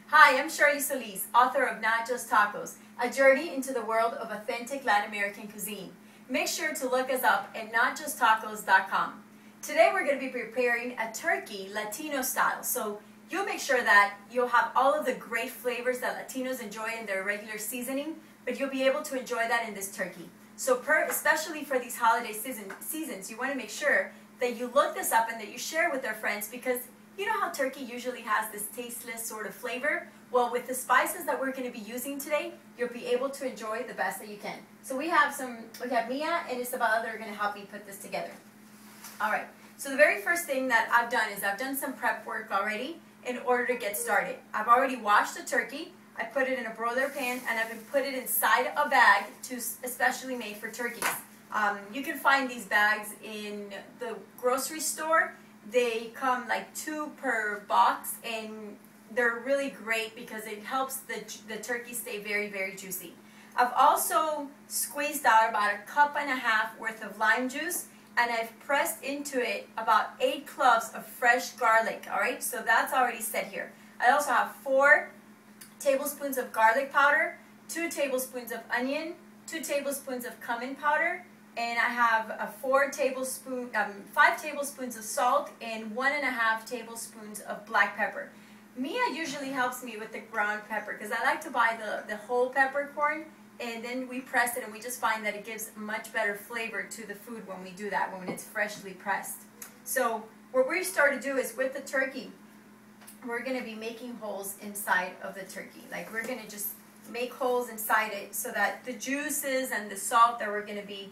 Hi, I'm Shirley Solis, author of Not Just Tacos, a journey into the world of authentic Latin American cuisine. Make sure to look us up at notjusttacos.com. Today we're going to be preparing a turkey Latino style, so you'll make sure that you'll have all of the great flavors that Latinos enjoy in their regular seasoning, but you'll be able to enjoy that in this turkey. So especially for these holiday seasons, you want to make sure that you look this up and that you share with their friends, because you know how turkey usually has this tasteless sort of flavor? Well, with the spices that we're going to be using today, you'll be able to enjoy the best that you can. So we have Mia and Isabella that are going to help me put this together. All right, so the very first thing that I've done is I've done some prep work already in order to get started. I've already washed the turkey, I put it in a broiler pan, and I've put it inside a bag especially made for turkeys. You can find these bags in the grocery store. They come like 2 per box, and they're really great because it helps the turkey stay very, very juicy. I've also squeezed out about 1.5 cups worth of lime juice, and I've pressed into it about 8 cloves of fresh garlic. All right, so that's already set here. I also have 4 tablespoons of garlic powder, 2 tablespoons of onion, 2 tablespoons of cumin powder, and I have 5 tablespoons of salt and 1.5 tablespoons of black pepper. Mia usually helps me with the ground pepper because I like to buy the whole peppercorn, and then we press it, and we just find that it gives much better flavor to the food when we do that, when it's freshly pressed. So what we start to do is with the turkey, we're going to be making holes inside of the turkey. Like, we're going to just make holes inside it so that the juices and the salt that we're going to be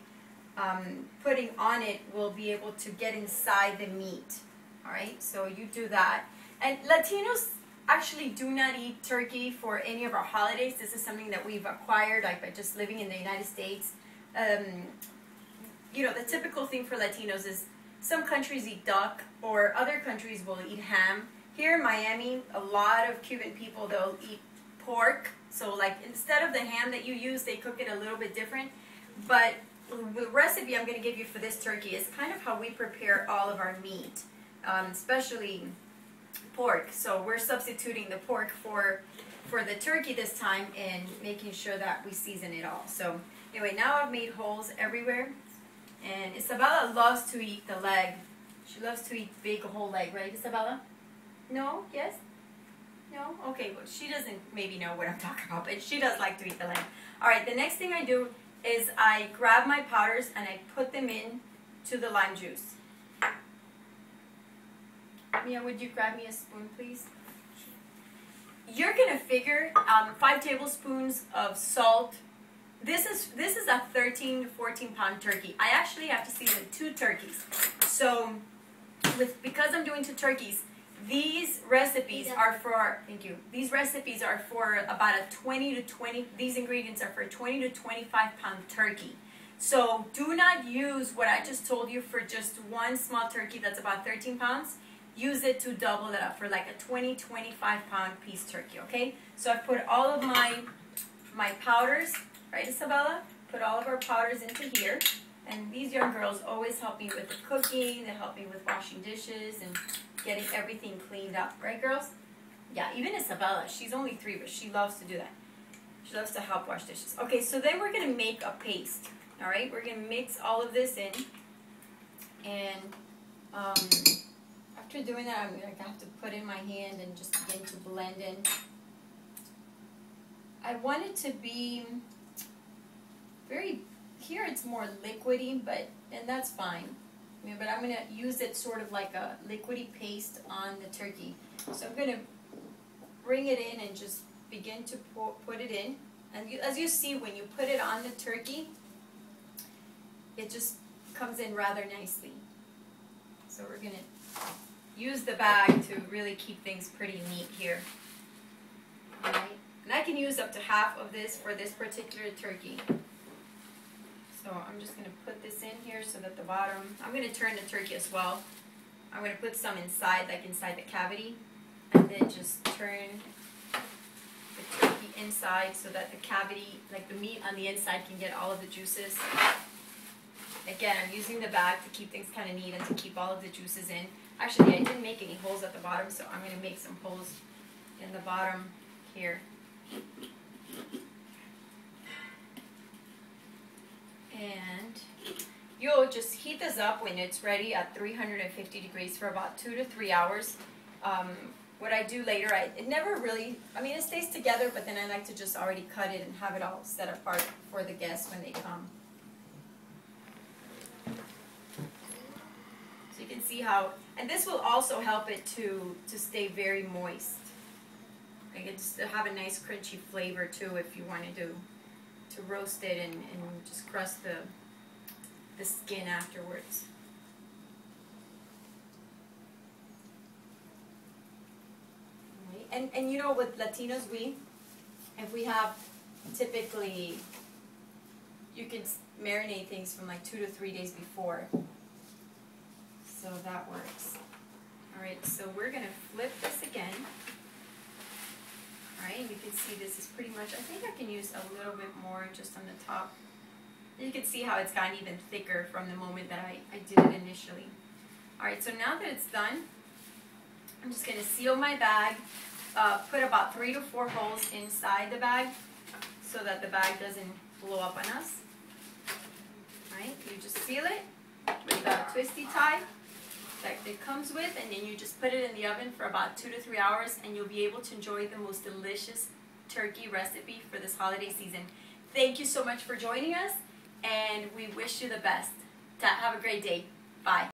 putting on it will be able to get inside the meat. All right, so you do that. And Latinos actually do not eat turkey for any of our holidays. This is something that we've acquired like by just living in the United States. You know, the typical thing for Latinos is some countries eat duck, or other countries will eat ham. Here in Miami, a lot of Cuban people, they'll eat pork. So like, instead of the ham that you use, they cook it a little bit different. But the recipe I'm going to give you for this turkey is kind of how we prepare all of our meat, especially pork. So we're substituting the pork for the turkey this time, and making sure that we season it all. So anyway, now I've made holes everywhere, and Isabella loves to eat the leg. She loves to eat big whole leg, right, Isabella? No? Yes? No? Okay, well, she doesn't maybe know what I'm talking about, but she does like to eat the leg. All right, the next thing I do is I grab my powders and I put them in to the lime juice. Mia, would you grab me a spoon, please? You're gonna figure 5 tablespoons of salt. This is a 13 to 14 pound turkey. I actually have to season 2 turkeys. So because I'm doing 2 turkeys, these recipes are for, thank you, these recipes are for about these ingredients are for a 20 to 25 pound turkey. So do not use what I just told you for just one small turkey that's about 13 pounds. Use it to double it up for like a 20, 25 pound piece turkey, okay? So I've put all of my powders, right, Isabella? Put all of our powders into here. And these young girls always help me with the cooking. They help me with washing dishes and getting everything cleaned up. Right, girls? Yeah, even Isabella. She's only 3, but she loves to do that. She loves to help wash dishes. Okay, so then we're going to make a paste. All right? We're going to mix all of this in. And after doing that, I'm going to have to put in my hand and just begin to blend in. I want it to be very... Here it's more liquidy, and that's fine. I mean, but I'm going to use it sort of like a liquidy paste on the turkey. So I'm going to bring it in and just begin to put it in. And as you see, when you put it on the turkey, it just comes in rather nicely. So we're going to use the bag to really keep things pretty neat here. All right. And I can use up to half of this for this particular turkey. So I'm just going to put this in here so that the bottom, I'm going to turn the turkey as well. I'm going to put some inside, like inside the cavity, and then just turn the turkey inside so that the cavity, like the meat on the inside, can get all of the juices. Again, I'm using the bag to keep things kind of neat and to keep all of the juices in. Actually, I didn't make any holes at the bottom, so I'm going to make some holes in the bottom here. And you'll just heat this up when it's ready at 350 degrees for about 2 to 3 hours. What I do later, it never really, I mean, it stays together, but then I like to just already cut it and have it all set apart for the guests when they come. So you can see how, and this will also help it to stay very moist. Like it's to have a nice crunchy flavor too if you wanted to roast it and just crust the skin afterwards. And you know, with Latinos, if we have typically, you can marinate things from like 2 to 3 days before. So that works. Alright, so we're going to flip this again. Alright, and you can see this is pretty much, I think I can use a little bit more just on the top. You can see how it's gotten even thicker from the moment that I did it initially. Alright, so now that it's done, I'm just going to seal my bag. Put about 3 to 4 holes inside the bag so that the bag doesn't blow up on us. Right? You just seal it with a twisty tie that it comes with, and then you just put it in the oven for about 2 to 3 hours, and you'll be able to enjoy the most delicious turkey recipe for this holiday season. Thank you so much for joining us, and we wish you the best. Have a great day. Bye.